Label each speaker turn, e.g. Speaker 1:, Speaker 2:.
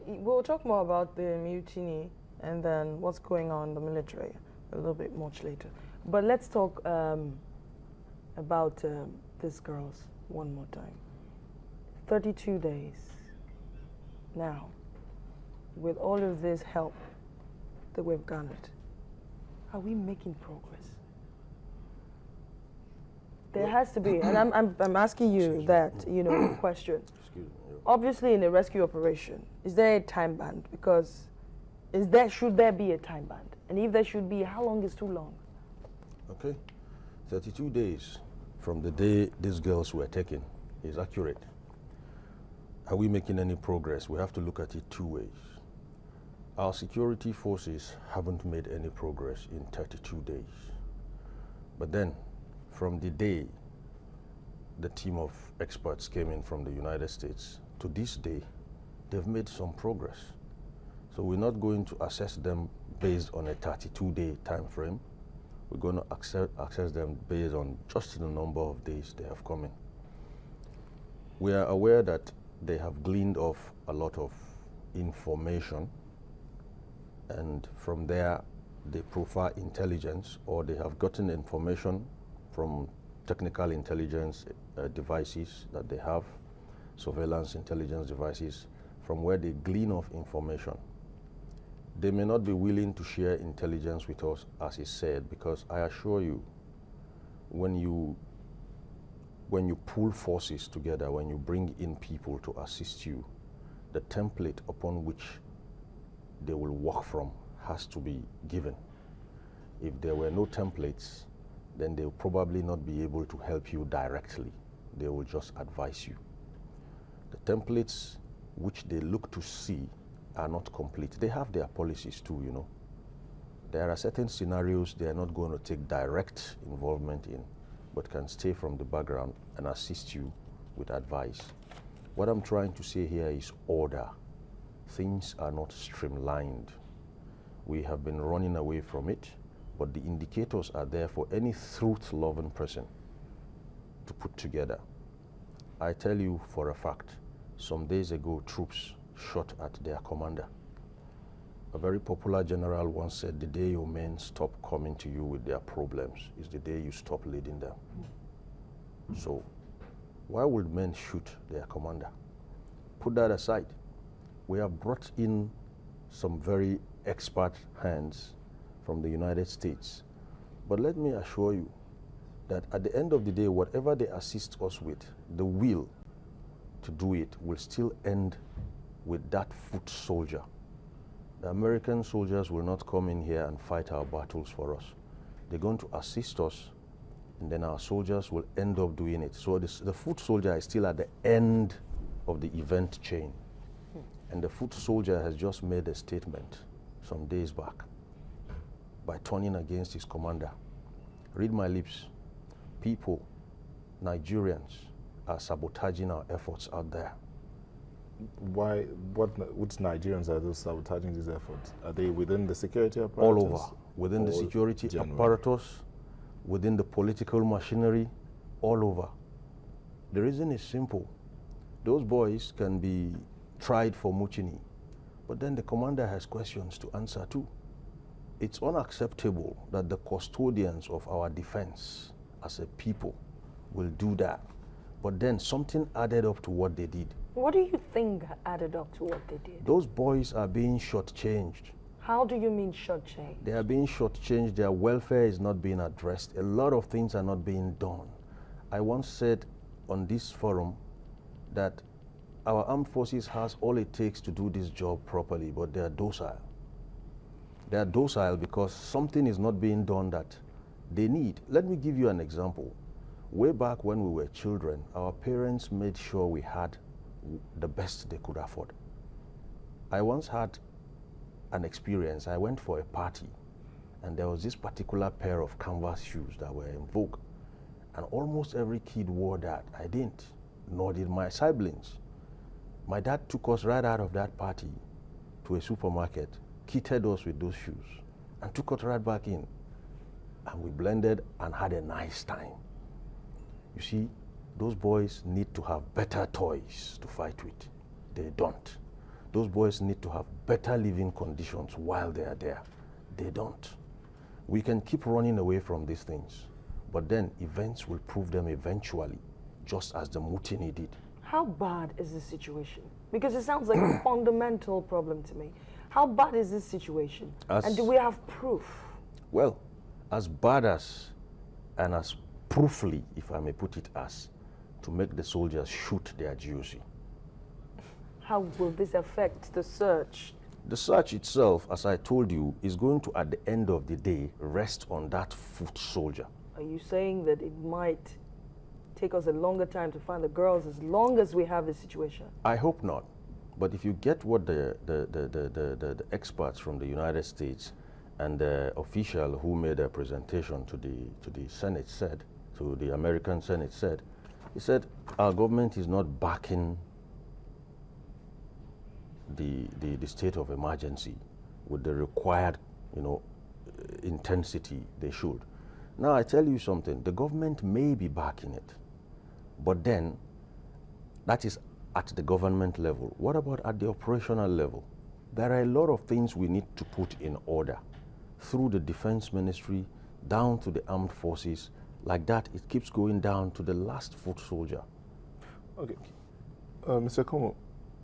Speaker 1: we'll talk more about the mutiny and then what's going on in the military a little bit much later. But let's talk about these girls one more time. 32 days now, with all of this help that we've garnered, are we making progress? There has to be, and I'm asking you that, question.
Speaker 2: Excuse me.
Speaker 1: Obviously, in a rescue operation, is there a time band? Because should there be a time band? And if there should be, how long is too long?
Speaker 2: Okay, 32 days from the day these girls were taken is accurate. Are we making any progress? We have to look at it two ways. Our security forces haven't made any progress in 32 days. But then, from the day the team of experts came in from the United States to this day, they've made some progress. So we're not going to assess them based on a 32-day time frame. We're going to assess them based on just the number of days they have come in. We are aware that they have gleaned off a lot of information, and from there they profile intelligence, or they have gotten information from technical intelligence devices that they have, surveillance intelligence devices, from where they glean off information. They may not be willing to share intelligence with us, as is said, because I assure you, when you pool forces together, when you bring in people to assist you, the template upon which they will work from has to be given. If there were no templates, then they will probably not be able to help you directly. They will just advise you. The templates which they look to see are not complete. They have their policies too, There are certain scenarios they are not going to take direct involvement in, but can stay from the background and assist you with advice. What I'm trying to say here is order. Things are not streamlined. We have been running away from it, but the indicators are there for any truth-loving person to put together. I tell you for a fact, some days ago, troops shot at their commander. A very popular general once said, the day your men stop coming to you with their problems is the day you stop leading them. So why would men shoot their commander? Put that aside. We have brought in some very expert hands from the United States. But let me assure you that at the end of the day, whatever they assist us with, the will to do it will still end with that foot soldier. The American soldiers will not come in here and fight our battles for us. They're going to assist us, and then our soldiers will end up doing it. So the foot soldier is still at the end of the event chain. And the foot soldier has just made a statement some days back by turning against his commander. Read my lips. People, Nigerians, are sabotaging our efforts out there.
Speaker 3: Why? Which Nigerians are those sabotaging these efforts? Are they within the security apparatus?
Speaker 2: All over. Within the security apparatus, within the political machinery, all over. The reason is simple. Those boys can be tried for mutiny, but then the commander has questions to answer too. It's unacceptable that the custodians of our defense as a people will do that, but then something added up to what they did.
Speaker 1: What do you think added up to what they did?
Speaker 2: Those boys are being shortchanged.
Speaker 1: How do you mean shortchanged?
Speaker 2: They are being shortchanged. Their welfare is not being addressed. A lot of things are not being done. I once said on this forum that our armed forces has all it takes to do this job properly, but they are docile. They are docile because something is not being done that they need. Let me give you an example. Way back when we were children, our parents made sure we had the best they could afford. I once had an experience. I went for a party, and there was this particular pair of canvas shoes that were in vogue, and almost every kid wore that. I didn't, nor did my siblings. My dad took us right out of that party to a supermarket, kitted us with those shoes, and took us right back in, and we blended and had a nice time. You see, those boys need to have better toys to fight with. They don't. Those boys need to have better living conditions while they are there. They don't. We can keep running away from these things, but then events will prove them eventually, just as the mutiny did.
Speaker 1: How bad is this situation? Because it sounds like a fundamental problem to me. How bad is this situation? And do we have proof?
Speaker 2: Well, as bad as and as proofly, if I may put it as, to make the soldiers shoot their GOC.
Speaker 1: How will this affect the search?
Speaker 2: The search itself, as I told you, is going to, at the end of the day, rest on that foot soldier.
Speaker 1: Are you saying that it might take us a longer time to find the girls as long as we have this situation?
Speaker 2: I hope not. But if you get what the experts from the United States and the official who made a presentation to the Senate said, to the American Senate said, he said, our government is not backing the state of emergency with the required, intensity they should. Now I tell you something, the government may be backing it, but then that is at the government level. What about at the operational level? There are a lot of things we need to put in order through the defense ministry, down to the armed forces. Like that, it keeps going down to the last foot soldier.
Speaker 3: Okay. Mr. Como,